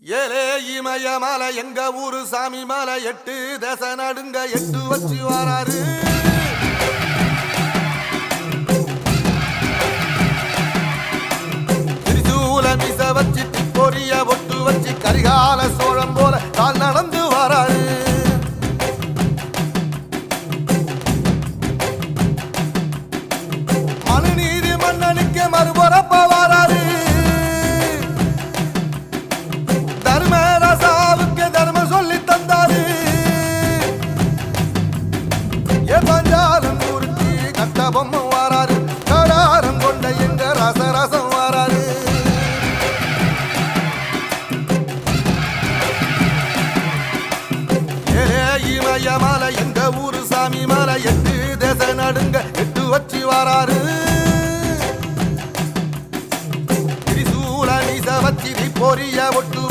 ஏலே இமய மலை எங்க ஊரு சாமி மலை 8 தேச நடுங்க 8 வச்சு வராரு. திரிசூல மிச வச்சு பொரிய ஒட்டு வச்சு கரிகால சோழம் போல கால் நடந்து வராரு. மனுநீதி மன்னனுக்கு மறுபரப்ப வராரு. பொம்மை வாராரு, கடாரம் கொண்ட எங்க ரசரசம் வாராரு. இமய மலை எங்க ஊரு சாமி மலை 8 தேச நடுங்க 8 வச்சு வாராரு. திரிசூல மீச வச்சு பொரிய ஒட்டு